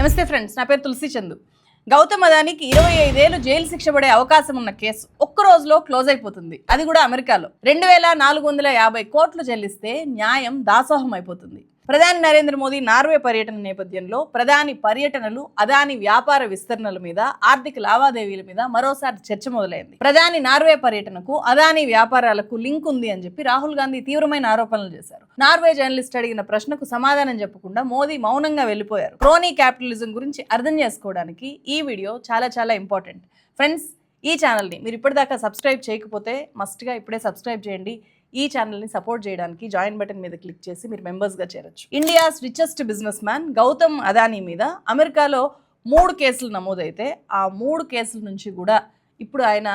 నమస్తే ఫ్రెండ్స్, నా పేరు తులసి చందు. గౌతమ్ అదానికి 25 ఏళ్లు జైలు శిక్ష పడే అవకాశం ఉన్న కేసు ఒక్క రోజులో క్లోజ్ అయిపోతుంది. అది కూడా అమెరికాలో 2450 కోట్లు చెల్లిస్తే న్యాయం దాసోహం అయిపోతుంది. ప్రధాని నరేంద్ర మోదీ నార్వే పర్యటన నేపథ్యంలో ప్రధాని పర్యటనలు, అదాని వ్యాపార విస్తరణల మీద, ఆర్థిక లావాదేవీల మీద మరోసారి చర్చ మొదలైంది. ప్రధాని నార్వే పర్యటనకు, అదాని వ్యాపారాలకు లింక్ ఉంది అని చెప్పి రాహుల్ గాంధీ తీవ్రమైన ఆరోపణలు చేశారు. నార్వే జర్నలిస్ట్ అడిగిన ప్రశ్నకు సమాధానం చెప్పకుండా మోదీ మౌనంగా వెళ్లిపోయారు. క్రోనీ క్యాపిటలిజం గురించి అర్థం చేసుకోవడానికి ఈ వీడియో చాలా ఇంపార్టెంట్. ఫ్రెండ్స్, ఈ ఛానల్ని మీరు ఇప్పటిదాకా సబ్స్క్రైబ్ చేయకపోతే మస్ట్గా ఇప్పుడే సబ్స్క్రైబ్ చేయండి. ఈ ఛానల్ని సపోర్ట్ చేయడానికి జాయిన్ బటన్ మీద క్లిక్ చేసి మీరు మెంబర్స్గా చేరొచ్చు. India's richest businessman Gautam Adani మీద అమెరికాలో 3 కేసులు నమోదైతే ఆ 3 కేసుల నుంచి కూడా ఇప్పుడు ఆయన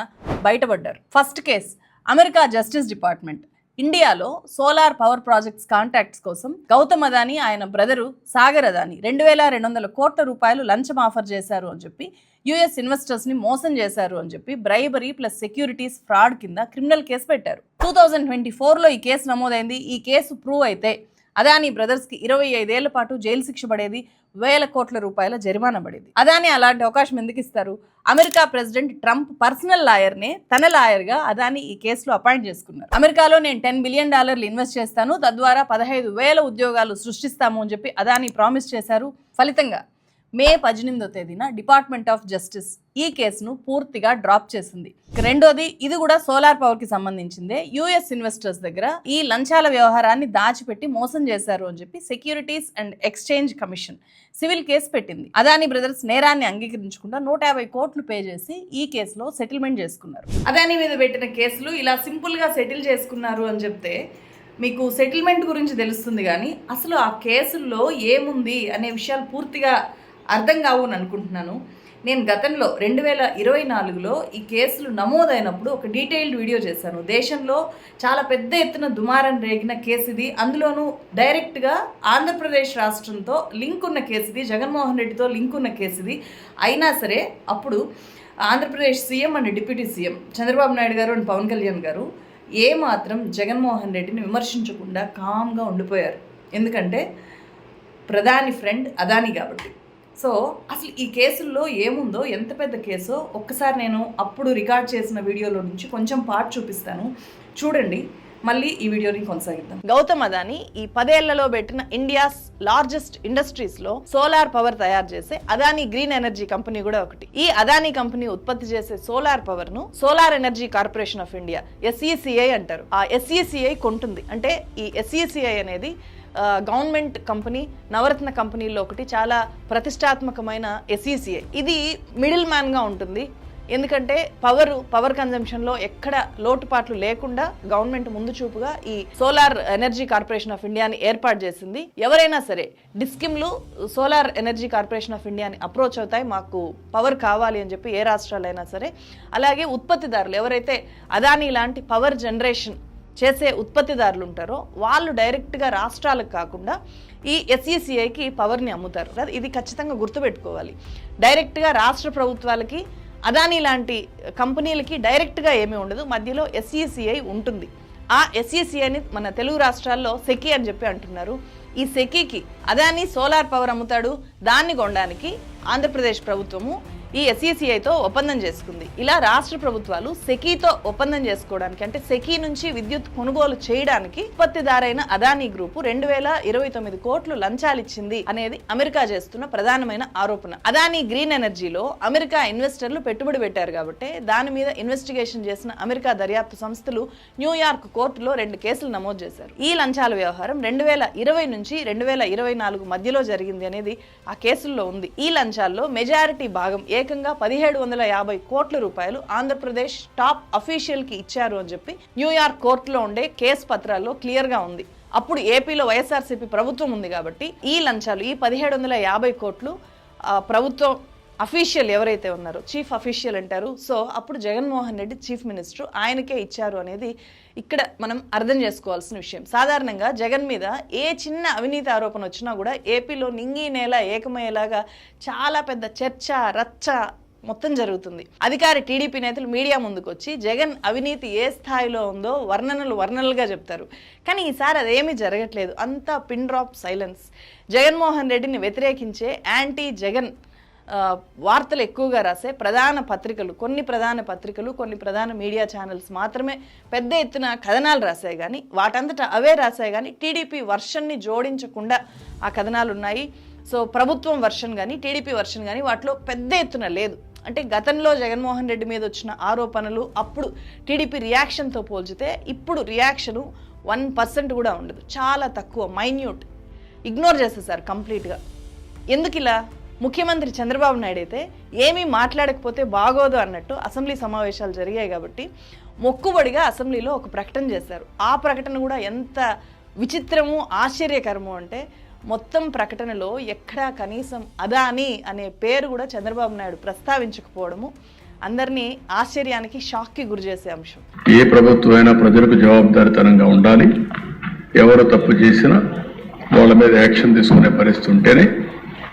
బయటపడ్డారు. First case America justice department ఇండియాలో సోలార్ పవర్ ప్రాజెక్ట్స్ కాంట్రాక్ట్స్ కోసం గౌతమ్ అదానీ, ఆయన బ్రదరు సాగర్ అదానీ 2200 కోట్ల రూపాయలు లంచం ఆఫర్ చేశారు అని చెప్పి, యుఎస్ ఇన్వెస్టర్స్ని మోసం చేశారు అని చెప్పి బ్రైబరీ ప్లస్ సెక్యూరిటీస్ ఫ్రాడ్ కింద క్రిమినల్ కేసు పెట్టారు. 2024లో ఈ కేసు నమోదైంది. ఈ కేసు ప్రూవ్ అయితే అదానీ బ్రదర్స్కి 25 ఏళ్ల పాటు జైలు శిక్ష పడేది, 1000 కోట్ల రూపాయల జరిమానా పడేది. అదానీ అలాంటి అవకాశం ఎందుకు ఇస్తారు? అమెరికా ప్రెసిడెంట్ ట్రంప్ పర్సనల్ లాయర్నే తన లాయర్గా అదానీ ఈ కేసులో అపాయింట్ చేసుకున్నారు. అమెరికాలో నేను $10 బిలియన్ ఇన్వెస్ట్ చేస్తాను, తద్వారా 15,000 ఉద్యోగాలు సృష్టిస్తాము అని చెప్పి అదానీ ప్రామిస్ చేశారు. ఫలితంగా మే 18వ తేదీన డిపార్ట్మెంట్ ఆఫ్ జస్టిస్ ఈ కేసును పూర్తిగా డ్రాప్ చేసింది. రెండోది, ఇది కూడా సోలార్ పవర్ కి సంబంధించిందే. యుఎస్ ఇన్వెస్టర్స్ దగ్గర ఈ లంచాల వ్యవహారాన్ని దాచిపెట్టి మోసం చేశారు అని చెప్పి securities and exchange commission civil case పెట్టింది. అదానీ బ్రదర్స్ నేరాన్ని అంగీకరించకుండా 150 కోట్లు పే చేసి ఈ కేసులో సెటిల్మెంట్ చేసుకున్నారు. అదానీ మీద పెట్టిన కేసులు ఇలా సింపుల్ గా సెటిల్ చేసుకున్నారు అని చెప్తే మీకు సెటిల్మెంట్ గురించి తెలుస్తుంది, కానీ అసలు ఆ కేసుల్లో ఏముంది అనే విషయాలు పూర్తిగా అర్థం కావు అని అనుకుంటున్నాను. నేను గతంలో 2024లో ఈ కేసులు నమోదైనప్పుడు ఒక డీటెయిల్డ్ వీడియో చేశాను. దేశంలో చాలా పెద్ద ఎత్తున దుమారం రేగిన కేసు ఇది. అందులోనూ డైరెక్ట్గా ఆంధ్రప్రదేశ్ రాష్ట్రంతో లింక్ ఉన్న కేసు ఇది, జగన్మోహన్ రెడ్డితో లింక్ ఉన్న కేసు ఇది. అయినా సరే అప్పుడు Andhra Pradesh CM and deputy CM Chandrababu Naidu గారు అండ్ పవన్ కళ్యాణ్ గారు ఏమాత్రం జగన్మోహన్ రెడ్డిని విమర్శించకుండా కామ్గా ఉండిపోయారు. ఎందుకంటే ప్రధాని ఫ్రెండ్ అదానీ కాబట్టి. సో అసలు ఈ కేసుల్లో ఏముందో, ఎంత పెద్ద కేసో ఒక్కసారి నేను అప్పుడు రికార్డ్ చేసిన వీడియోలో నుంచి కొంచెం పార్ట్ చూపిస్తాను, చూడండి. మళ్ళీ ఈ వీడియోని కొనసాగిద్దాం. గౌతమ్ అదానీ ఈ 10 ఏళ్లలో పెట్టిన ఇండియాస్ లార్జెస్ట్ ఇండస్ట్రీస్లో సోలార్ పవర్ తయారు చేసే అదానీ గ్రీన్ ఎనర్జీ కంపెనీ కూడా ఒకటి. ఈ అదానీ కంపెనీ ఉత్పత్తి చేసే సోలార్ పవర్ ను solar energy corporation of India, SECI అంటారు. ఆ SECI కొంటుంది. అంటే ఈ SECI అనేది గవర్నమెంట్ కంపెనీ, నవరత్న కంపెనీల్లో ఒకటి, చాలా ప్రతిష్టాత్మకమైన SECI. ఇది మిడిల్ మ్యాన్గా ఉంటుంది. ఎందుకంటే పవర్ కన్జంప్షన్లో ఎక్కడ లోటుపాట్లు లేకుండా గవర్నమెంట్ ముందు చూపుగా ఈ సోలార్ ఎనర్జీ కార్పొరేషన్ ఆఫ్ ఇండియాని ఏర్పాటు చేసింది. ఎవరైనా సరే డిస్కిమ్లు సోలార్ ఎనర్జీ కార్పొరేషన్ ఆఫ్ ఇండియాని అప్రోచ్ అవుతాయి, మాకు పవర్ కావాలి అని చెప్పి, ఏ రాష్ట్రాలైనా సరే. అలాగే ఉత్పత్తిదారులు ఎవరైతే అదానీ లాంటి పవర్ జనరేషన్ చేసే ఉత్పత్తిదారులు ఉంటారో వాళ్ళు డైరెక్ట్గా రాష్ట్రాలకు కాకుండా ఈ SECIకి పవర్ని అమ్ముతారు. ఇది ఖచ్చితంగా గుర్తుపెట్టుకోవాలి. డైరెక్ట్గా రాష్ట్ర ప్రభుత్వాలకి, అదానీ లాంటి కంపెనీలకి డైరెక్ట్గా ఏమీ ఉండదు, మధ్యలో SECI ఉంటుంది. ఆ SECIని మన తెలుగు రాష్ట్రాల్లో సెకీ అని చెప్పి అంటున్నారు. ఈ సెకీకి అదానీ సోలార్ పవర్ అమ్ముతాడు. దాన్ని కొనడానికి ఆంధ్రప్రదేశ్ ప్రభుత్వము ఈ SECIతో ఒప్పందం చేసుకుంది. ఇలా రాష్ట్ర ప్రభుత్వాలు సెకీతో ఒప్పందం చేసుకోవడానికి, అంటే సెకీ నుంచి విద్యుత్ కొనుగోలు చేయడానికి ఉత్పత్తిదారైన అదానీ గ్రూపు 2029 కోట్లు లంచాలు ఇచ్చింది అనేది అమెరికా చేస్తున్న ప్రధానమైన ఆరోపణ. అదానీ గ్రీన్ ఎనర్జీలో అమెరికా ఇన్వెస్టర్లు పెట్టుబడి పెట్టారు కాబట్టి దాని మీద ఇన్వెస్టిగేషన్ చేసిన అమెరికా దర్యాప్తు సంస్థలు న్యూయార్క్ కోర్టులో 2 కేసులు నమోదు చేశారు. ఈ లంచాల వ్యవహారం 2020 నుంచి 2024 మధ్యలో జరిగింది అనేది ఆ కేసుల్లో ఉంది. ఈ లంచాల్లో మెజారిటీ భాగం ఏకంగా 1750 కోట్ల రూపాయలు ఆంధ్రప్రదేశ్ టాప్ అఫీషియల్ కి ఇచ్చారు అని చెప్పి న్యూయార్క్ కోర్టులో ఉండే కేసు పత్రాల్లో క్లియర్ గా ఉంది. అప్పుడు ఏపీలో వైఎస్ఆర్సీపీ ప్రభుత్వం ఉంది కాబట్టి ఈ లంచాలు, ఈ 1750 కోట్లు ప్రభుత్వం అఫీషియల్ ఎవరైతే ఉన్నారో, చీఫ్ అఫీషియల్ అంటారు. సో అప్పుడు జగన్మోహన్ రెడ్డి చీఫ్ మినిస్టర్, ఆయనకే ఇచ్చారు అనేది ఇక్కడ మనం అర్థం చేసుకోవాల్సిన విషయం. సాధారణంగా జగన్ మీద ఏ చిన్న అవినీతి ఆరోపణ వచ్చినా కూడా ఏపీలో నింగి నేల ఏకమయ్యేలాగా చాలా పెద్ద చర్చ, రచ్చ మొత్తం జరుగుతుంది. అధికారి టీడీపీ నేతలు మీడియా ముందుకు వచ్చి జగన్ అవినీతి ఏ స్థాయిలో ఉందో వర్ణనలుగా చెప్తారు. కానీ ఈసారి అదేమీ జరగట్లేదు. అంతా పిన్ డ్రాప్ సైలెన్స్. జగన్మోహన్ రెడ్డిని వ్యతిరేకించే యాంటీ జగన్ వార్తలు ఎక్కువగా రాసే కొన్ని ప్రధాన మీడియా ఛానల్స్ మాత్రమే పెద్ద ఎత్తున కథనాలు రాశాయి. కానీ వాటంతటా అవే రాశాయి. కానీ టీడీపీ వర్షన్ని జోడించకుండా ఆ కథనాలు ఉన్నాయి. సో ప్రభుత్వం వర్షన్ కానీ టీడీపీ వర్షన్ కానీ వాటిలో పెద్ద ఎత్తున లేదు. అంటే గతంలో జగన్మోహన్ రెడ్డి మీద వచ్చిన ఆరోపణలు అప్పుడు టీడీపీ రియాక్షన్తో పోల్చితే ఇప్పుడు రియాక్షను 1% కూడా ఉండదు. చాలా తక్కువ, మైన్యూట్, ఇగ్నోర్ చేసేసారు కంప్లీట్గా. ఎందుకు ఇలా? ముఖ్యమంత్రి చంద్రబాబు నాయుడు అయితే ఏమీ మాట్లాడకపోతే బాగోదు అన్నట్టు అసెంబ్లీ సమావేశాలు జరిగాయి కాబట్టి మొక్కుబడిగా అసెంబ్లీలో ఒక ప్రకటన చేశారు. ఆ ప్రకటన కూడా ఎంత విచిత్రము ఆశ్చర్యకరము అంటే మొత్తం ప్రకటనలో ఎక్కడా కనీసం అదానీ అనే పేరు కూడా చంద్రబాబు నాయుడు ప్రస్తావించకపోవడము అందరినీ ఆశ్చర్యానికి, షాక్కి గురి చేసే అంశం. ఏ ప్రభుత్వం అయినా ప్రజలకు జవాబుదారీతనంగా ఉండాలి. ఎవరు తప్పు చేసినా వాళ్ళ మీద యాక్షన్ తీసుకునే పరిస్థితి ఉంటేనే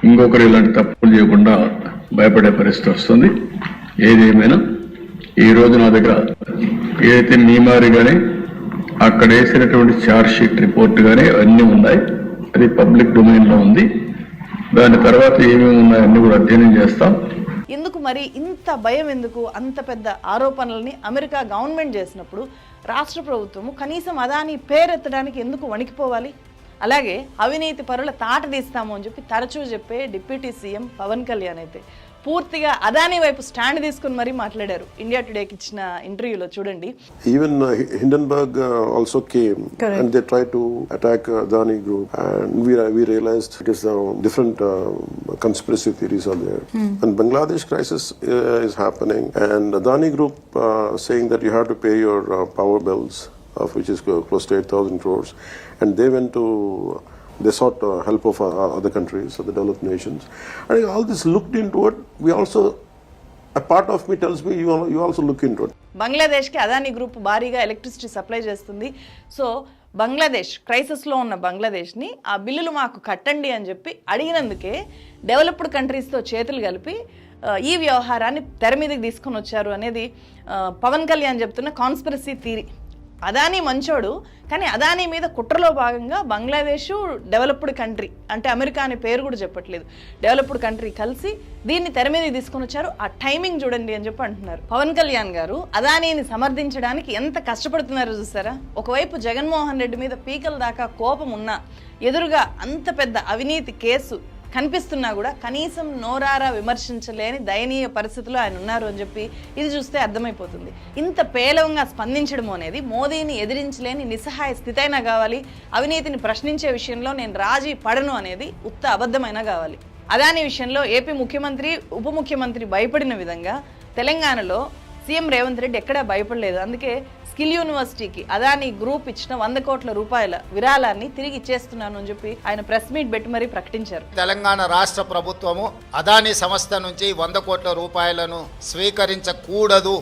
ఇంకొకరు ఇలాంటి తప్పులు చేయకుండా భయపడే పరిస్థితి వస్తుంది. ఏదేమైనా ఈరోజు నా దగ్గర ఏదైతే మీమారి కానీ అక్కడ వేసినటువంటి ఛార్జ్ షీట్ రిపోర్ట్ కానీ అన్నీ ఉన్నాయి. అది పబ్లిక్ డొమైన్లో ఉంది. దాని తర్వాత ఏమేమి ఉన్నాయో అన్నీ కూడా అధ్యయనం చేస్తాం. ఎందుకు మరి ఇంత భయం ఎందుకు? అంత పెద్ద ఆరోపణలని అమెరికా గవర్నమెంట్ చేసినప్పుడు రాష్ట్ర ప్రభుత్వము కనీసం అదాని పేరెత్తడానికి ఎందుకు వణికిపోవాలి? అలాగే అవినీతి పరుల తాట తీస్తాము అని చెప్పి తరచూ చెప్పే డిప్యూటీ సీఎం పవన్ కళ్యాణ్ అయితే పూర్తిగా అదానీ వైపు స్టాండ్ తీసుకుని మరీ మాట్లాడారు. ఇండియా టుడేకి ఇచ్చిన ఇంటర్వ్యూలో చూడండి. Even Hindenburg also came. Correct. And they tried to attack Adani Group, and we realized it is different conspiracy theories are there. And Bangladesh crisis is happening, and Adani Group saying that you have to pay your power bills, of which is close to 8,000 crores, and they sought help of other countries, other developed nations. And all this looked into it. We also, a part of me tells me you also look into it. బంగ్లాదేశ్కి Adani group భారీగా electricity supply చేస్తుంది. So Bangladesh క్రైసిస్లో ఉన్న బంగ్లాదేశ్ని ఆ బిల్లులు మాకు కట్టండి అని చెప్పి అడిగినందుకే డెవలప్డ్ కంట్రీస్తో చేతులు కలిపి ఈ వ్యవహారాన్ని తెర మీదకి తీసుకొని వచ్చారు అనేది పవన్ కళ్యాణ్ చెప్తున్న కాన్స్పిరసీ థియరీ. అదానీ మంచోడు, కానీ అదానీ మీద కుట్రలో భాగంగా బంగ్లాదేశ్ డెవలప్డ్ కంట్రీ, అంటే అమెరికా అనే పేరు కూడా చెప్పట్లేదు, డెవలప్డ్ కంట్రీ కలిసి దీన్ని తెర మీదకి తీసుకొని వచ్చారు. ఆ టైమింగ్ చూడండి అని చెప్పి అంటున్నారు. పవన్ కళ్యాణ్ గారు అదానీని సమర్థించడానికి ఎంత కష్టపడుతున్నారో చూసారా? ఒకవైపు జగన్మోహన్ రెడ్డి మీద పీకల దాకా కోపం ఉన్నా, ఎదురుగా అంత పెద్ద అవినీతి కేసు కనిపిస్తున్నా కూడా కనీసం నోరారా విమర్శించలేని దయనీయ పరిస్థితిలో ఆయన ఉన్నారు అని చెప్పి ఇది చూస్తే అర్థమైపోతుంది. ఇంత పేలవంగా స్పందించడం అనేది మోదీని ఎదిరించలేని నిస్సహాయ స్థితి అయినా కావాలి. అవినీతిని ప్రశ్నించే విషయంలో నేను రాజీ పడను అనేది ఉత్త అబద్ధమైనా కావాలి. అదాని విషయంలో ఏపీ ముఖ్యమంత్రి, ఉప ముఖ్యమంత్రి భయపడిన విధంగా తెలంగాణలో సీఎం రేవంత్ రెడ్డి ఎక్కడా భయపడలేదు. అందుకే స్కిల్ యూనివర్సిటీకి అదానీ గ్రూప్ ఇచ్చిన 100 కోట్ల రూపాయల విరాళాన్ని తిరిగి ఇచ్చేస్తున్నాను అని చెప్పి ఆయన ప్రెస్ మీట్ పెట్టి మరీ ప్రకటించారు. తెలంగాణ రాష్ట్ర ప్రభుత్వము అదానీ సంస్థ నుంచి 100 కోట్ల రూపాయలను స్వీకరించకూడదు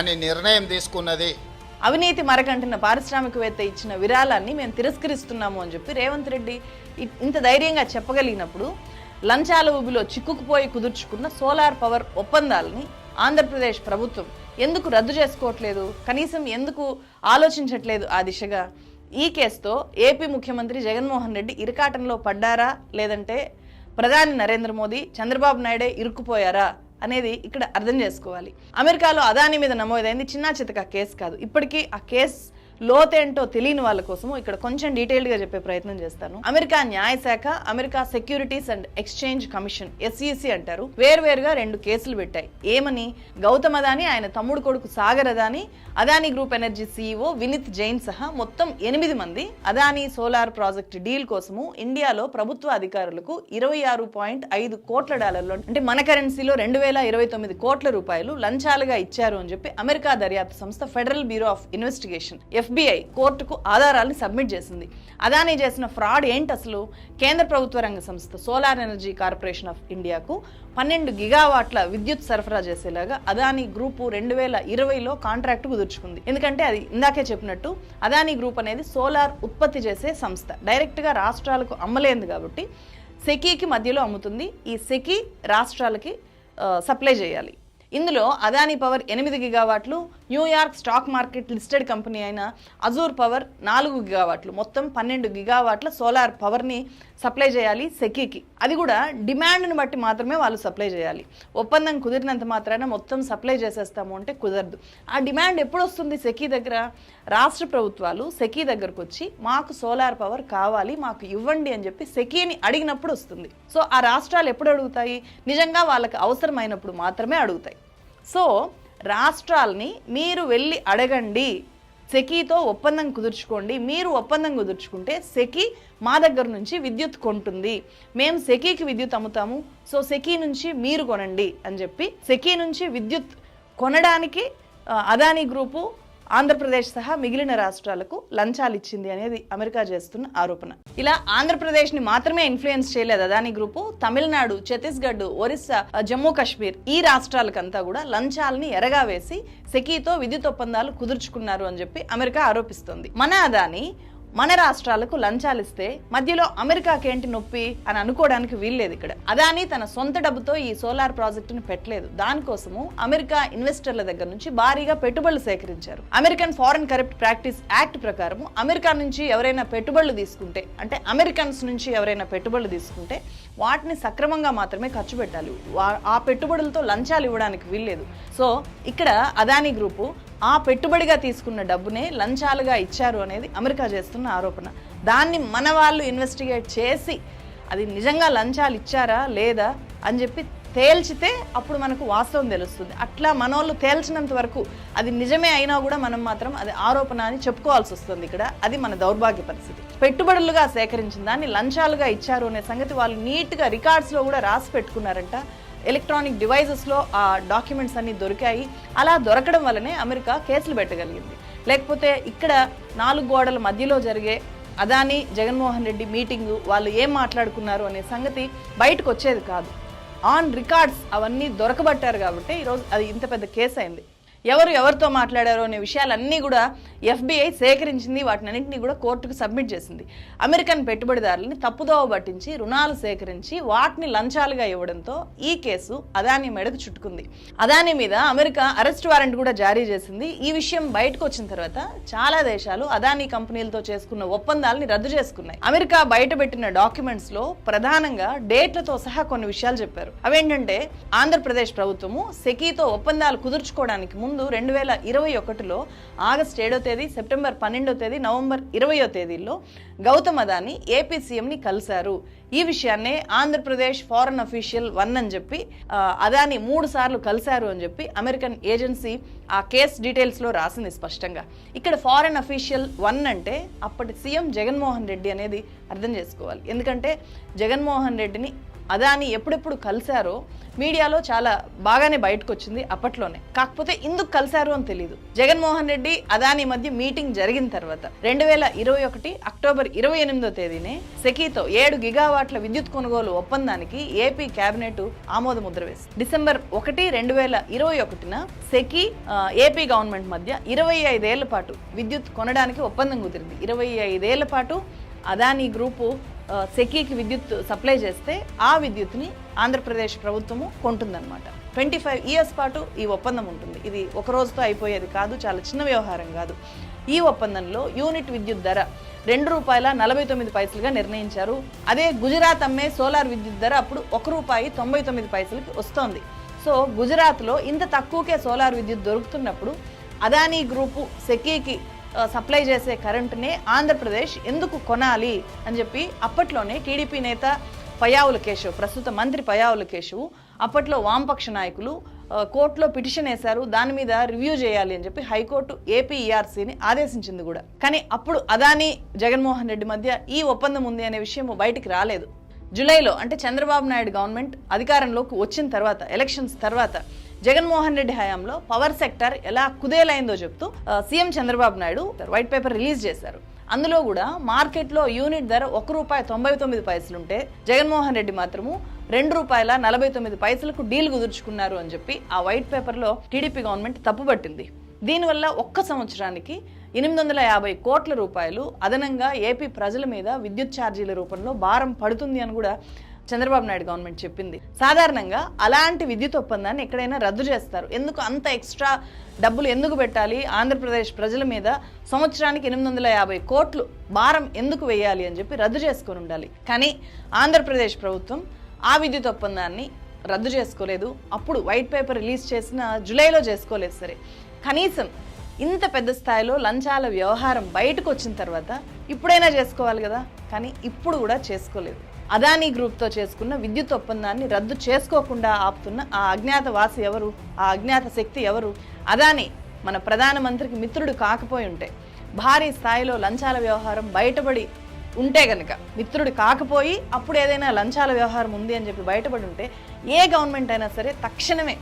అని నిర్ణయం తీసుకున్నది. అవినీతి మరకంటున్న పారిశ్రామికవేత్త ఇచ్చిన విరాళాన్ని మేము తిరస్కరిస్తున్నాము అని చెప్పి రేవంత్ రెడ్డి ఇంత ధైర్యంగా చెప్పగలిగినప్పుడు లంచాల ఊబిలో చిక్కుకుపోయి కుదుర్చుకున్న సోలార్ పవర్ ఒప్పందాలని ఆంధ్రప్రదేశ్ ప్రభుత్వం ఎందుకు రద్దు చేసుకోవట్లేదు? కనీసం ఎందుకు ఆలోచించట్లేదు ఆ దిశగా? ఈ కేసుతో ఏపీ ముఖ్యమంత్రి జగన్మోహన్ రెడ్డి ఇరకాటంలో పడ్డారా, లేదంటే ప్రధాని నరేంద్ర మోదీ, చంద్రబాబు నాయుడే ఇరుక్కుపోయారా అనేది ఇక్కడ అర్థం చేసుకోవాలి. అమెరికాలో అదానీ మీద నమోదైంది చిన్నా చితక కేసు కాదు. ఇప్పటికీ ఆ కేసు లోతేంటో తెలియని వాళ్ళ కోసము ఇక్కడ కొంచెం డీటెయిల్డ్గా చెప్పే ప్రయత్నం చేస్తాను. అమెరికా న్యాయశాఖ, America securities and exchange commission SEC అంటారు, వేర్వేరుగా 2 కేసులు పెట్టాయి. ఏమని? గౌతమ్ అదానీ, ఆయన తమ్ముడు కొడుకు Sagar Adani, Adani group energy CEO Vineet Jain సహా మొత్తం 8 మంది అదానీ సోలార్ ప్రాజెక్ట్ డీల్ కోసము ఇండియాలో ప్రభుత్వ అధికారులకు $26.5 కోట్ల అంటే మన కరెన్సీలో 2029 కోట్ల రూపాయలు లంచాలుగా ఇచ్చారు అని చెప్పి అమెరికా దర్యాప్తు సంస్థ federal bureau of investigation FBI కోర్టుకు ఆధారాలను సబ్మిట్ చేసింది. అదానీ చేసిన ఫ్రాడ్ ఏంటి అసలు? కేంద్ర ప్రభుత్వ రంగ సంస్థ సోలార్ ఎనర్జీ కార్పొరేషన్ ఆఫ్ ఇండియాకు 12 గిగావాట్ల విద్యుత్ సరఫరా చేసేలాగా అదానీ గ్రూపు 2020లో కాంట్రాక్ట్ కుదుర్చుకుంది. ఎందుకంటే అది ఇందాకే చెప్పినట్టు అదానీ గ్రూప్ అనేది సోలార్ ఉత్పత్తి చేసే సంస్థ, డైరెక్ట్గా రాష్ట్రాలకు అమ్మలేదు కాబట్టి సెకీకి మధ్యలో అమ్ముతుంది. ఈ సెకీ రాష్ట్రాలకి సప్లై చేయాలి. ఇందులో అదానీ పవర్ 8 గిగావాట్లు, New York stock market listed company అయిన అజూర్ పవర్ 4 గిగావాట్లు, మొత్తం 12 గిగావాట్ల సోలార్ పవర్ని సప్లై చేయాలి సెకీకి. అది కూడా డిమాండ్ని బట్టి మాత్రమే వాళ్ళు సప్లై చేయాలి. ఒప్పందం కుదిరినంత మాత్రాన మొత్తం సప్లై చేసేస్తాము అంటే కుదరదు. ఆ డిమాండ్ ఎప్పుడు వస్తుంది సెకీ దగ్గర? రాష్ట్ర ప్రభుత్వాలు సెకీ దగ్గరకు వచ్చి మాకు సోలార్ పవర్ కావాలి, మాకు ఇవ్వండి అని చెప్పి సెకీని అడిగినప్పుడు వస్తుంది. సో ఆ రాష్ట్రాలు ఎప్పుడు అడుగుతాయి? నిజంగా వాళ్ళకి అవసరమైనప్పుడు మాత్రమే అడుగుతాయి. సో రాష్ట్రాల్ని మీరు వెళ్ళి అడగండి, సెకీతో ఒప్పందం కుదుర్చుకోండి, మీరు ఒప్పందం కుదుర్చుకుంటే సెకీ మా దగ్గర నుంచి విద్యుత్ కొంటుంది, మేము సెకీకి విద్యుత్ అమ్ముతాము, సో సెకీ నుంచి మీరు కొనండి అని చెప్పి సెకీ నుంచి విద్యుత్ కొనడానికి అదానీ గ్రూపు ఆంధ్రప్రదేశ్ సహా మిగిలిన రాష్ట్రాలకు లంచాలు ఇచ్చింది అనేది అమెరికా చేస్తున్న ఆరోపణ. ఇలా ఆంధ్రప్రదేశ్ని మాత్రమే ఇన్ఫ్లుయెన్స్ చేయలేదు అదానీ గ్రూపు, తమిళనాడు, ఛత్తీస్గఢ్, ఒరిస్సా, జమ్మూ కాశ్మీర్ ఈ రాష్ట్రాలకంతా కూడా లంచాలని ఎరగా వేసి సెకీతో విద్యుత్ ఒప్పందాలు కుదుర్చుకున్నారు అని చెప్పి అమెరికా ఆరోపిస్తోంది. మన అదానీ మన రాష్ట్రాలకు లంచాలు ఇస్తే మధ్యలో అమెరికాకి ఏంటి నొప్పి అని అనుకోవడానికి వీల్లేదు. ఇక్కడ అదానీ తన సొంత డబ్బుతో ఈ సోలార్ ప్రాజెక్టును పెట్టలేదు. దానికోసము అమెరికా ఇన్వెస్టర్ల దగ్గర నుంచి భారీగా పెట్టుబడులు సేకరించారు. American foreign corrupt practice act ప్రకారం అమెరికా నుంచి ఎవరైనా పెట్టుబడులు తీసుకుంటే, అంటే అమెరికన్స్ నుంచి ఎవరైనా పెట్టుబడులు తీసుకుంటే వాటిని సక్రమంగా మాత్రమే ఖర్చు పెట్టాలి. ఆ పెట్టుబడులతో లంచాలు ఇవ్వడానికి వీల్లేదు. సో ఇక్కడ అదానీ గ్రూపు ఆ పెట్టుబడిగా తీసుకున్న డబ్బునే లంచాలుగా ఇచ్చారు అనేది అమెరికా చేస్తున్న ఆరోపణ. దాన్ని మన వాళ్ళు ఇన్వెస్టిగేట్ చేసి అది నిజంగా లంచాలు ఇచ్చారా లేదా అని చెప్పి తేల్చితే అప్పుడు మనకు వాస్తవం తెలుస్తుంది. అట్లా మనోళ్ళు తేల్చినంత వరకు అది నిజమే అయినా కూడా మనం మాత్రం అది ఆరోపణ అని చెప్పుకోవాల్సి వస్తుంది. ఇక్కడ అది మన దౌర్భాగ్య పరిస్థితి. పెట్టుబడులుగా సేకరించిన దాన్ని లంచాలుగా ఇచ్చారు అనే సంగతి వాళ్ళు నీట్గా రికార్డ్స్లో కూడా రాసి పెట్టుకున్నారంట. ఎలక్ట్రానిక్ డివైజెస్లో ఆ డాక్యుమెంట్స్ అన్ని దొరికాయి. అలా దొరకడం వల్లనే అమెరికా కేసులు పెట్టగలిగింది. లేకపోతే ఇక్కడ 4 గోడల మధ్యలో జరిగే అదానీ జగన్మోహన్ రెడ్డి మీటింగు, వాళ్ళు ఏం మాట్లాడుకున్నారు అనే సంగతి బయటకు వచ్చేది కాదు. ఆన్ రికార్డ్స్ అవన్నీ దొరకబట్టారు కాబట్టి ఈరోజు అది ఇంత పెద్ద కేసు అయింది. ఎవరితో మాట్లాడారో అనే విషయాలన్నీ కూడా FBI సేకరించింది. వాటినన్నింటినీ కూడా కోర్టుకు సబ్మిట్ చేసింది. అమెరికన్ పెట్టుబడిదారులని తప్పుదోవ పట్టించి రుణాలు సేకరించి వాటిని లంచాలుగా ఇవ్వడంతో ఈ కేసు అదానీ మెడకు చుట్టుకుంది. అదానీ మీద అమెరికా అరెస్ట్ వారెంట్ కూడా జారీ చేసింది. ఈ విషయం బయటకు వచ్చిన తర్వాత చాలా దేశాలు అదానీ కంపెనీలతో చేసుకున్న ఒప్పందాలని రద్దు చేసుకున్నాయి. అమెరికా బయటపెట్టిన డాక్యుమెంట్స్ లో ప్రధానంగా డేట్లతో సహా కొన్ని విషయాలు చెప్పారు. అవేంటంటే ఆంధ్రప్రదేశ్ ప్రభుత్వము సెకీతో ఒప్పందాలు కుదుర్చుకోవడానికి ముందు 2021లో ఆగస్టు 7వ తేదీ, సెప్టెంబర్ 12వ తేదీ, నవంబర్ 20వ తేదీల్లో గౌతమ్ అదానీ ఏపీ సీఎంని కలిశారు. ఈ విషయాన్నే ఆంధ్రప్రదేశ్ ఫారెన్ అఫీషియల్ 1 అని చెప్పి అదానీ 3 సార్లు కలిశారు అని చెప్పి అమెరికన్ ఏజెన్సీ ఆ కేస్ డీటెయిల్స్లో రాసింది స్పష్టంగా. ఇక్కడ ఫారెన్ అఫీషియల్ 1 అంటే అప్పటి సీఎం జగన్మోహన్ రెడ్డి అనేది అర్థం చేసుకోవాలి. ఎందుకంటే జగన్మోహన్ రెడ్డిని అదానీ ఎప్పుడెప్పుడు కలిశారో మీడియాలో చాలా బాగానే బయటకు వచ్చింది అప్పట్లోనే. కాకపోతే ఎందుకు కలిశారు అని తెలియదు. జగన్మోహన్ రెడ్డి అదానీ మధ్య మీటింగ్ జరిగిన తర్వాత 2021 అక్టోబర్ 28వ తేదీనే సెకీతో 7 గిగావాట్ల విద్యుత్ కొనుగోలు ఒప్పందానికి ఏపీ కేబినెట్ ఆమోద ముద్ర వేసింది. డిసెంబర్ 1, 2021న సెకీ ఏపీ గవర్నమెంట్ మధ్య 25 ఏళ్ల పాటు విద్యుత్ కొనడానికి ఒప్పందం కుదిరింది. 25 ఏళ్ల పాటు అదానీ గ్రూపు సెకీకి విద్యుత్ సప్లై చేస్తే ఆ విద్యుత్ని ఆంధ్రప్రదేశ్ ప్రభుత్వము కొంటుందన్నమాట. 25 ఇయర్స్ పాటు ఈ ఒప్పందం ఉంటుంది. ఇది ఒక రోజుతో అయిపోయేది కాదు, చాలా చిన్న వ్యవహారం కాదు. ఈ ఒప్పందంలో యూనిట్ విద్యుత్ ధర ₹2.49గా నిర్ణయించారు. అదే గుజరాత్ అమ్మే సోలార్ విద్యుత్ ధర అప్పుడు ₹1.99కి వస్తోంది. సో గుజరాత్లో ఇంత తక్కువకే సోలార్ విద్యుత్ దొరుకుతున్నప్పుడు అదానీ గ్రూపు సెకీకి సప్లై చేసే కరెంటునే ఆంధ్రప్రదేశ్ ఎందుకు కొనాలి అని చెప్పి అప్పట్లోనే టీడీపీ నేత పయ్యావుల కేశవ్, ప్రస్తుత మంత్రి పయ్యావుల కేశవ్, అప్పట్లో వామపక్ష నాయకులు కోర్టులో పిటిషన్ వేశారు. దాని మీద రివ్యూ చేయాలి అని చెప్పి హైకోర్టు ఏపీ ఈఆర్సీని ఆదేశించింది కూడా. కానీ అప్పుడు అదానీ జగన్మోహన్ రెడ్డి మధ్య ఈ ఒప్పందం ఉంది అనే విషయం బయటికి రాలేదు. జూలైలో అంటే చంద్రబాబు నాయుడు గవర్నమెంట్ అధికారంలోకి వచ్చిన తర్వాత, ఎలక్షన్స్ తర్వాత జగన్మోహన్ రెడ్డి హయాంలో పవర్ సెక్టర్ ఎలా కుదేలైందో చెప్తూ CM Chandrababu Naidu white paper release చేశారు. అందులో కూడా మార్కెట్లో యూనిట్ ధర ₹1.99 ఉంటే జగన్మోహన్ రెడ్డి మాత్రము ₹2.49కు డీల్ కుదుర్చుకున్నారు అని చెప్పి ఆ వైట్ పేపర్లో టీడీపీ గవర్నమెంట్ తప్పుపట్టింది. దీనివల్ల ఒక్క సంవత్సరానికి 850 కోట్ల రూపాయలు అదనంగా ఏపీ ప్రజల మీద విద్యుత్ ఛార్జీల రూపంలో భారం పడుతుంది అని కూడా చంద్రబాబు నాయుడు గవర్నమెంట్ చెప్పింది. సాధారణంగా అలాంటి విద్యుత్ ఒప్పందాన్ని ఎక్కడైనా రద్దు చేస్తారు. ఎందుకు అంత ఎక్స్ట్రా డబ్బులు ఎందుకు పెట్టాలి, ఆంధ్రప్రదేశ్ ప్రజల మీద సంవత్సరానికి 850 కోట్లు భారం ఎందుకు వేయాలి అని చెప్పి రద్దు చేసుకొని ఉండాలి. కానీ ఆంధ్రప్రదేశ్ ప్రభుత్వం ఆ విద్యుత్ ఒప్పందాన్ని రద్దు చేసుకోలేదు. అప్పుడు వైట్ పేపర్ రిలీజ్ చేసిన జూలైలో చేసుకోలేదు. సరే, కనీసం ఇంత పెద్ద స్థాయిలో లంచాల వ్యవహారం బయటకు వచ్చిన తర్వాత ఇప్పుడైనా చేసుకోవాలి కదా, కానీ ఇప్పుడు కూడా చేసుకోలేదు. అదానీ గ్రూప్తో చేసుకున్న విద్యుత్ ఒప్పందాన్ని రద్దు చేసుకోకుండా ఆపుతున్న ఆ అజ్ఞాత వాసి ఎవరు, ఆ అజ్ఞాత శక్తి ఎవరు? అదానీ మన ప్రధానమంత్రికి మిత్రుడు కాకపోయి ఉంటే, భారీ స్థాయిలో లంచాల వ్యవహారం బయటపడి ఉంటే గనక, మిత్రుడు కాకపోయి అప్పుడు ఏదైనా లంచాల వ్యవహారం ఉంది అని చెప్పి బయటపడి ఉంటే, ఏ గవర్నమెంట్ అయినా సరే తక్షణమే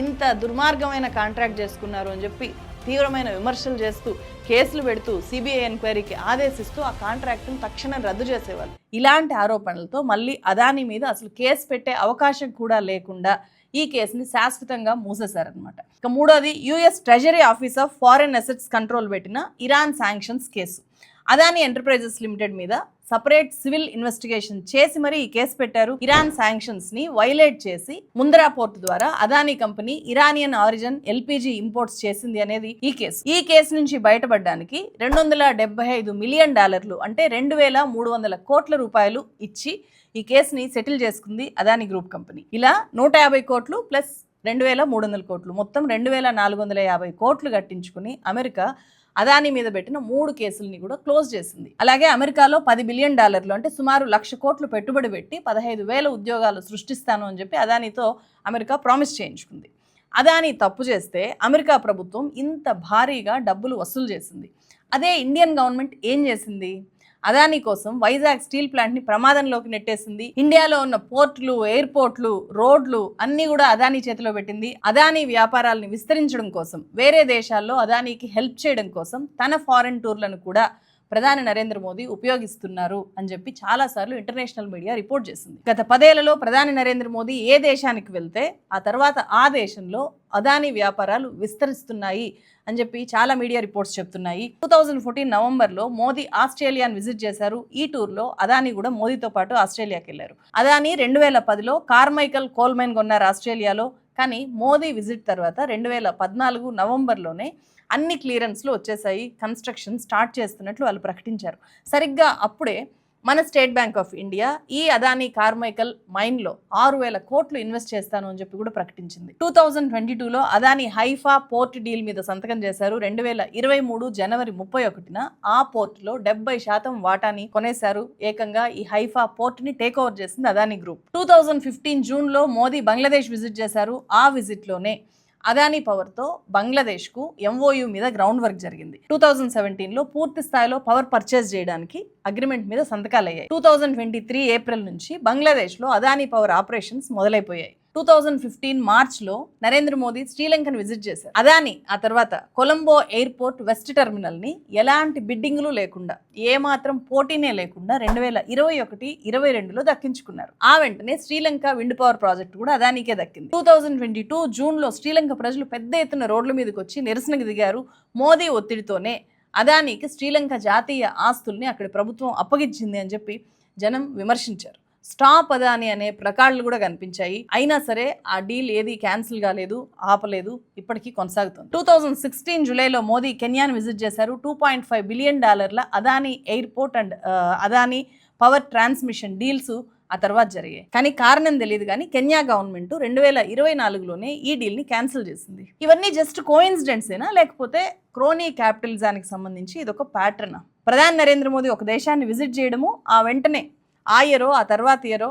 ఇంత దుర్మార్గమైన కాంట్రాక్ట్ చేసుకున్నారు అని చెప్పి తీవ్రమైన విమర్శలు చేస్తూ, కేసులు పెడుతూ, సిబిఐ ఎంక్వైరీకి ఆదేశిస్తూ ఆ కాంట్రాక్ట్ను తక్షణం రద్దు చేసేవాళ్ళు. ఇలాంటి ఆరోపణలతో మళ్ళీ అదానీ మీద అసలు కేసు పెట్టే అవకాశం కూడా లేకుండా ఈ కేసుని శాశ్వతంగా మూసేశారనమాట. ఇక మూడోది, US treasury office of foreign assets control పెట్టిన Iran sanctions case. Adani enterprises limited మీద సపరేట్ సివిల్ ఇన్వెస్టిగేషన్ చేసి మరి ఈ కేసు పెట్టారు. ఇరాన్ శాంక్షన్స్ ని వైలేట్ చేసి ముంద్రా పోర్ట్ ద్వారా Adani company Iranian origin LPG imports చేసింది అనేది ఈ కేసు. ఈ కేసు నుంచి బయటపడడానికి $275 మిలియన్ అంటే 2300 కోట్ల రూపాయలు ఇచ్చి ఈ కేసుని సెటిల్ చేసుకుంది అదానీ గ్రూప్ కంపెనీ. ఇలా 150 కోట్లు ప్లస్ 2300 కోట్లు, మొత్తం 2450 కోట్లు కట్టించుకుని అమెరికా అదానీ మీద పెట్టిన 3 కేసుల్ని కూడా క్లోజ్ చేసింది. అలాగే అమెరికాలో $10 బిలియన్ అంటే సుమారు 1,00,000 కోట్లు పెట్టుబడి పెట్టి 15,000 ఉద్యోగాలు సృష్టిస్తాను అని చెప్పి అదానీతో అమెరికా ప్రామిస్ చేయించుకుంది. అదానీ తప్పు చేస్తే అమెరికా ప్రభుత్వం ఇంత భారీగా డబ్బులు వసూలు చేసింది. అదే ఇండియన్ గవర్నమెంట్ ఏం చేసింది? అదానీ కోసం వైజాగ్ స్టీల్ ప్లాంట్ని ప్రమాదంలోకి నెట్టేసింది. ఇండియాలో ఉన్న పోర్టులు, ఎయిర్పోర్ట్లు, రోడ్లు అన్నీ కూడా అదానీ చేతిలో పెట్టింది. అదానీ వ్యాపారాలను విస్తరించడం కోసం, వేరే దేశాల్లో అదానీకి హెల్ప్ చేయడం కోసం తన ఫారెన్ టూర్లను కూడా ప్రధాని నరేంద్ర మోదీ ఉపయోగిస్తున్నారు అని చెప్పి చాలాసార్లు ఇంటర్నేషనల్ మీడియా రిపోర్ట్ చేసింది. గత 10 ఏళ్లలో ప్రధాని నరేంద్ర మోదీ ఏ దేశానికి వెళ్తే ఆ తర్వాత ఆ దేశంలో అదానీ వ్యాపారాలు విస్తరిస్తున్నాయి అని చెప్పి చాలా మీడియా రిపోర్ట్స్ చెప్తున్నాయి. 2014 నవంబర్లో మోదీ ఆస్ట్రేలియాను విజిట్ చేశారు. ఈ టూర్లో అదానీ కూడా మోదీతో పాటు ఆస్ట్రేలియాకి వెళ్ళారు. అదానీ 2010లో కార్మైకల్ కోల్ మైన్ కొన్నారు ఆస్ట్రేలియాలో. కానీ మోదీ విజిట్ తర్వాత 2014 నవంబర్లోనే అన్ని క్లియరెన్స్లు వచ్చేసాయి, కన్స్ట్రక్షన్ స్టార్ట్ చేస్తున్నట్లు వాళ్ళు ప్రకటించారు. సరిగ్గా అప్పుడే మన స్టేట్ బ్యాంక్ ఆఫ్ ఇండియా ఈ అదానీ కార్మైకల్ మైన్లో 6,000 కోట్లు ఇన్వెస్ట్ చేస్తాను అని చెప్పి కూడా ప్రకటించింది. 2022లో అదానీ హైఫా పోర్ట్ డీల్ మీద సంతకం చేశారు. 2023 జనవరి 31న ఆ పోర్టులో 70% వాటాని కొనేశారు. ఏకంగా ఈ హైఫా పోర్ట్ని టేక్ ఓవర్ చేసింది అదానీ గ్రూప్. 2015 జూన్లో మోదీ బంగ్లాదేశ్ విజిట్ చేశారు. ఆ విజిట్లోనే అదానీ పవర్తో బంగ్లాదేశ్కు MOU మీద గ్రౌండ్ వర్క్ జరిగింది. 2017లో పూర్తి స్థాయిలో పవర్ పర్చేజ్ చేయడానికి అగ్రిమెంట్ మీద సంతకాలు అయ్యాయి. 2023 ఏప్రిల్ నుంచి బంగ్లాదేశ్లో అదానీ పవర్ ఆపరేషన్స్ మొదలైపోయాయి. 2015 మార్చ్లో నరేంద్ర మోదీ శ్రీలంకను విజిట్ చేశారు. అదానీ ఆ తర్వాత కొలంబో ఎయిర్పోర్ట్ వెస్ట్ టెర్మినల్ని ఎలాంటి బిడ్డింగ్లు లేకుండా, ఏమాత్రం పోటీనే లేకుండా 2021-22లో దక్కించుకున్నారు. ఆ వెంటనే శ్రీలంక విండ్ పవర్ ప్రాజెక్ట్ కూడా అదానీకే దక్కింది. 2022 జూన్లో శ్రీలంక ప్రజలు పెద్ద ఎత్తున రోడ్ల మీదకి వచ్చి నిరసనకు దిగారు. మోదీ ఒత్తిడితోనే అదానీకి శ్రీలంక జాతీయ ఆస్తుల్ని అక్కడి ప్రభుత్వం అప్పగించింది అని చెప్పి జనం విమర్శించారు. స్టాప్ అదానీ అనే ప్రకాళ్ళు కూడా కనిపించాయి. అయినా సరే ఆ డీల్ ఏది క్యాన్సిల్ కాలేదు, ఆపలేదు, ఇప్పటికీ కొనసాగుతుంది. 2016 జూలైలో మోదీ కెన్యాను విజిట్ చేశారు. $2.5 billion Adani airport and Adani power transmission deals ఆ తర్వాత జరిగాయి. కానీ కారణం తెలియదు. కానీ కెన్యా గవర్నమెంట్ 2024లోనే ఈ డీల్ని క్యాన్సిల్ చేసింది. ఇవన్నీ జస్ట్ కోఇన్సిడెంట్సేనా, లేకపోతే క్రోనీ క్యాపిటలిజానికి సంబంధించి ఇదొక ప్యాటర్నా? ప్రధాని నరేంద్ర మోదీ ఒక దేశాన్ని విజిట్ చేయడము, ఆ వెంటనే ఆ ఇయరో ఆ తర్వాత ఇయరో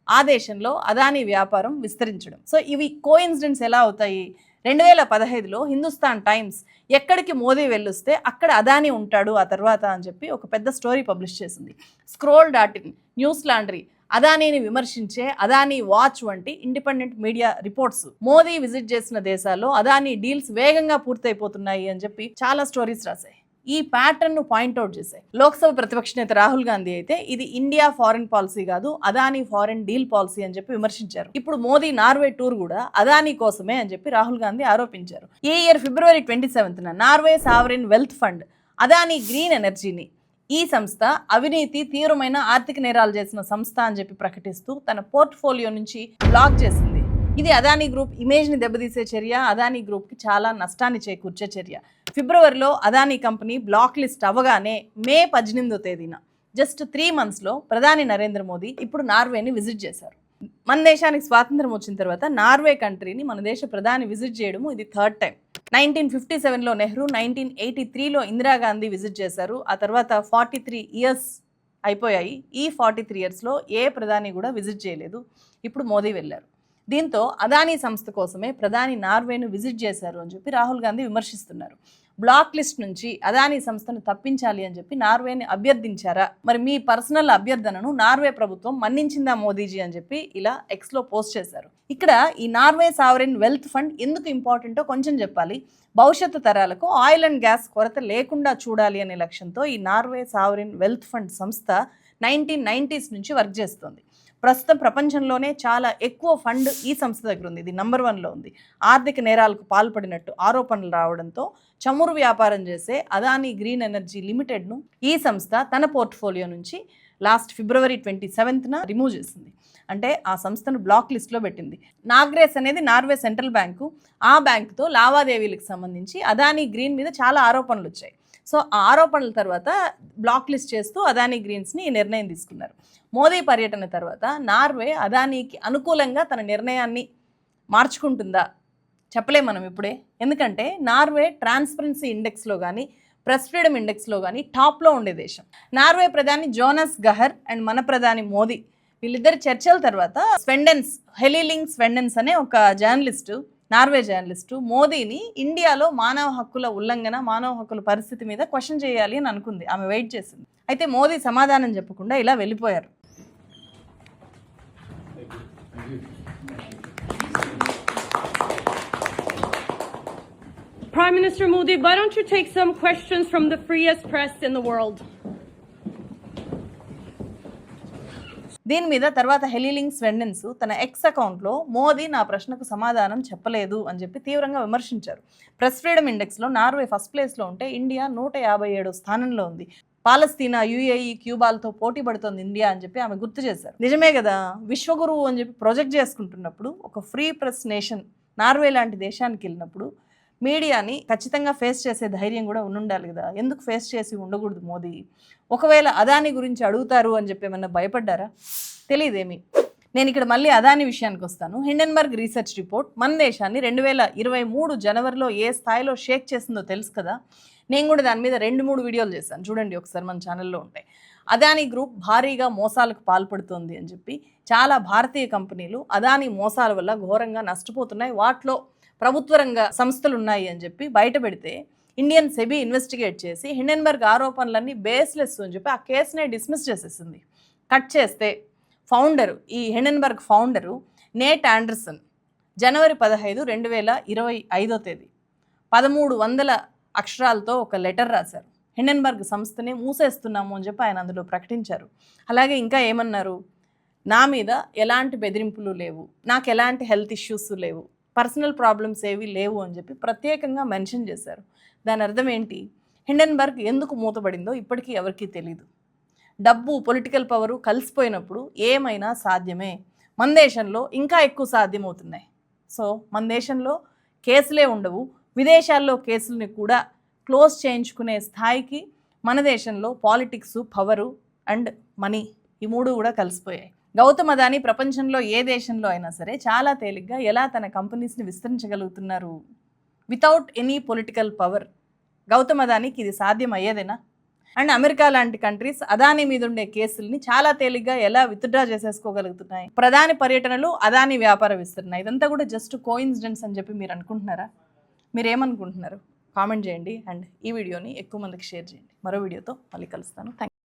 ఆ దేశంలో అదానీ వ్యాపారం విస్తరించడం. సో ఇవి కోఇన్సిడెంట్స్ ఎలా అవుతాయి? 2015లో హిందుస్థాన్ టైమ్స్ ఎక్కడికి మోదీ వెళ్ళొస్తే అక్కడ అదానీ ఉంటాడు ఆ తర్వాత అని చెప్పి ఒక పెద్ద స్టోరీ పబ్లిష్ చేసింది. scroll.in, న్యూస్ లాండ్రీ అదానీని విమర్శించే అదానీ వాచ్ వంటి independent media reports Modi visit చేసిన దేశాల్లో అదానీ డీల్స్ వేగంగా పూర్తయిపోతున్నాయి అని చెప్పి చాలా స్టోరీస్ రాశాయి. ఈ ప్యాటర్న్ ను పాయింట్అవుట్ చేశాయి. లోక్సభ ప్రతిపక్ష నేత రాహుల్ గాంధీ అయితే ఇది ఇండియా ఫారెన్ పాలసీ కాదు, అదానీ ఫారెన్ డీల్ పాలసీ అని చెప్పి విమర్శించారు. ఇప్పుడు మోదీ నార్వే టూర్ కూడా అదానీ కోసమే అని చెప్పి రాహుల్ గాంధీ ఆరోపించారు. ఈ ఇయర్ ఫిబ్రవరి 27న Norway sovereign wealth fund Adani green ఎనర్జీని ఈ సంస్థ అవినీతి, తీవ్రమైన ఆర్థిక నేరాలు చేసిన సంస్థ అని చెప్పి ప్రకటిస్తూ తన పోర్ట్ఫోలియో నుంచి బ్లాక్ చేసింది. ఇది అదానీ గ్రూప్ ఇమేజ్ని దెబ్బతీసే చర్య, అదానీ గ్రూప్కి చాలా నష్టాన్ని చేకూర్చే చర్య. ఫిబ్రవరిలో అదానీ కంపెనీ బ్లాక్ లిస్ట్ అవ్వగానే మే 18వ తేదీన జస్ట్ 3 monthsలో ప్రధాని నరేంద్ర మోదీ ఇప్పుడు నార్వేని విజిట్ చేశారు. మన దేశానికి స్వాతంత్రం వచ్చిన తర్వాత నార్వే కంట్రీని మన దేశ ప్రధాని విజిట్ చేయడము ఇది 3rd టైం. 1957లో నెహ్రూ, 1983లో ఇందిరాగాంధీ విజిట్ చేశారు. ఆ తర్వాత 43 years అయిపోయాయి. ఈ 43 yearsలో ఏ ప్రధాని కూడా విజిట్ చేయలేదు. ఇప్పుడు మోదీ వెళ్ళారు. దీంతో అదానీ సంస్థ కోసమే ప్రధాని నార్వేను విజిట్ చేశారు అని చెప్పి రాహుల్ గాంధీ విమర్శిస్తున్నారు. బ్లాక్ లిస్ట్ నుంచి అదానీ సంస్థను తప్పించాలి అని చెప్పి నార్వేని అభ్యర్థించారా? మరి మీ పర్సనల్ అభ్యర్థనను నార్వే ప్రభుత్వం మన్నించిందా మోదీజీ అని చెప్పి ఇలా ఎక్స్లో పోస్ట్ చేశారు. ఇక్కడ ఈ నార్వే సావరెన్ వెల్త్ ఫండ్ ఎందుకు ఇంపార్టెంటో కొంచెం చెప్పాలి. భవిష్యత్తు తరాలకు ఆయిల్ అండ్ గ్యాస్ కొరత లేకుండా చూడాలి అనే లక్ష్యంతో ఈ నార్వే సావరెన్ వెల్త్ ఫండ్ సంస్థ 1990s నుంచి వర్క్ చేస్తుంది. ప్రస్తుతం ప్రపంచంలోనే చాలా ఎక్కువ ఫండ్ ఈ సంస్థ దగ్గర ఉంది. ఇది నంబర్ 1లో ఉంది. ఆర్థిక నేరాలకు పాల్పడినట్టు ఆరోపణలు రావడంతో చమురు వ్యాపారం చేసే అదానీ గ్రీన్ ఎనర్జీ లిమిటెడ్ను ఈ సంస్థ తన పోర్ట్ఫోలియో నుంచి లాస్ట్ February 27న రిమూవ్ చేసింది. అంటే ఆ సంస్థను బ్లాక్ లిస్ట్లో పెట్టింది. నాగ్రేస్ అనేది నార్వే సెంట్రల్ బ్యాంకు. ఆ బ్యాంకుతో లావాదేవీలకు సంబంధించి అదానీ గ్రీన్ మీద చాలా ఆరోపణలు వచ్చాయి. సో ఆ ఆరోపణల తర్వాత బ్లాక్ లిస్ట్ చేస్తూ అదానీ గ్రీన్స్ని ఈ నిర్ణయం తీసుకున్నారు. మోదీ పర్యటన తర్వాత నార్వే అదానీకి అనుకూలంగా తన నిర్ణయాన్ని మార్చుకుంటుందా చెప్పలేం మనం ఇప్పుడే. ఎందుకంటే నార్వే ట్రాన్స్పరెన్సీ ఇండెక్స్లో కానీ ప్రెస్ ఫ్రీడమ్ ఇండెక్స్లో కానీ టాప్లో ఉండే దేశం. నార్వే ప్రధాని జోనస్ గహర్ అండ్ మన ప్రధాని మోదీ వీళ్ళిద్దరి చర్చల తర్వాత హెలీలింగ్ స్వెండెన్స్ అనే ఒక జర్నలిస్టు, నార్వే జర్నలిస్టు మోదీని ఇండియాలో మానవ హక్కుల ఉల్లంఘన, మానవ హక్కుల పరిస్థితి మీద క్వశ్చన్ చేయాలి అని అనుకుంది. ఆమె వెయిట్ చేసింది. అయితే మోదీ సమాధానం చెప్పకుండా ఇలా వెళ్ళిపోయారు. Prime Minister Modi, why don't you take some questions from the freest press in the world? దీని మీద తర్వాత హెలీలింగ్ స్వెండెన్స్ తన ఎక్స్ అకౌంట్లో మోదీ నా ప్రశ్నకు సమాధానం చెప్పలేదు అని చెప్పి తీవ్రంగా విమర్శించారు. ప్రెస్ ఫ్రీడమ్ ఇండెక్స్లో నార్వే ఫస్ట్ ప్లేస్లో ఉంటే ఇండియా 157వ స్థానంలో ఉంది. పాలస్తీనా, యుఏఈ, క్యూబాలతో పోటీ పడుతోంది ఇండియా అని చెప్పి ఆమె గుర్తు చేశారు. నిజమే కదా, విశ్వగురువు అని చెప్పి ప్రొజెక్ట్ చేసుకుంటున్నప్పుడు ఒక ఫ్రీ ప్రెస్ నేషన్ నార్వే లాంటి దేశానికి వెళ్ళినప్పుడు మీడియాని ఖచ్చితంగా ఫేస్ చేసే ధైర్యం కూడా ఉండాలి కదా. ఎందుకు ఫేస్ చేసి ఉండకూడదు మోదీ? ఒకవేళ అదానీ గురించి అడుగుతారు అని చెప్పి ఏమన్నా భయపడ్డారా? తెలియదేమి. నేను ఇక్కడ మళ్ళీ అదానీ విషయానికి వస్తాను. హిండెన్బర్గ్ రీసెర్చ్ రిపోర్ట్ మన దేశాన్ని 2023 జనవరిలో ఏ స్థాయిలో షేక్ చేసిందో తెలుసు కదా. నేను కూడా దాని మీద 2-3 వీడియోలు చేశాను, చూడండి ఒకసారి, మన ఛానల్లో ఉంటాయి. అదానీ గ్రూప్ భారీగా మోసాలకు పాల్పడుతోంది అని చెప్పి చాలా భారతీయ కంపెనీలు అదానీ మోసాల వల్ల ఘోరంగా నష్టపోతున్నాయి, వాటిలో ప్రభుత్వ రంగ సంస్థలు ఉన్నాయి అని చెప్పి బయట పెడితే ఇండియన్ సెబీ ఇన్వెస్టిగేట్ చేసి హిండెన్బర్గ్ ఆరోపణలన్నీ బేస్లెస్ అని చెప్పి ఆ కేసునే డిస్మిస్ చేసేసింది. కట్ చేస్తే ఈ హిండెన్బర్గ్ ఫౌండరు నేట్ ఆండర్సన్ జనవరి 15, 2025 1300 అక్షరాలతో ఒక లెటర్ రాశారు. హిండెన్బర్గ్ సంస్థని మూసేస్తున్నాము అని చెప్పి ఆయన అందులో ప్రకటించారు. అలాగే ఇంకా ఏమన్నారు, నా మీద ఎలాంటి బెదిరింపులు లేవు, నాకు ఎలాంటి హెల్త్ ఇష్యూస్ లేవు, పర్సనల్ ప్రాబ్లమ్స్ ఏవి లేవు అని చెప్పి ప్రత్యేకంగా మెన్షన్ చేశారు. దాని అర్థం ఏంటి? హిండెన్బర్గ్ ఎందుకు మూతపడిందో ఇప్పటికీ ఎవరికీ తెలీదు. డబ్బు, పొలిటికల్ పవరు కలిసిపోయినప్పుడు ఏమైనా సాధ్యమే. మన దేశంలో ఇంకా ఎక్కువ సాధ్యమవుతున్నాయి. సో మన దేశంలో కేసులే ఉండవు, విదేశాల్లో కేసులని కూడా క్లోజ్ చేయించుకునే స్థాయికి మన దేశంలో పాలిటిక్స్, పవరు అండ్ మనీ ఈ 3 కూడా కలిసిపోయాయి. గౌతమ్ అదానీ ప్రపంచంలో ఏ దేశంలో అయినా సరే చాలా తేలిగ్గా ఎలా తన కంపెనీస్ని విస్తరించగలుగుతున్నారు without any political power. Gautam అదానీకి ఇది సాధ్యం అయ్యేదేనా? అండ్ అమెరికా లాంటి కంట్రీస్ అదానీ మీద ఉండే కేసుల్ని చాలా తేలిగ్గా ఎలా విత్డ్రా చేసేసుకోగలుగుతున్నాయి? ప్రధాని పర్యటనలు, అదానీ వ్యాపార విస్తరణ, ఇదంతా కూడా జస్ట్ కోఇన్సిడెన్స్ అని చెప్పి మీరు అనుకుంటున్నారా? మీరేమనుకుంటున్నారు? కామెంట్ చేయండి అండ్ ఈ వీడియోని ఎక్కువ మందికి షేర్ చేయండి. మరో వీడియోతో మళ్ళీ కలుస్తాను. Thank you.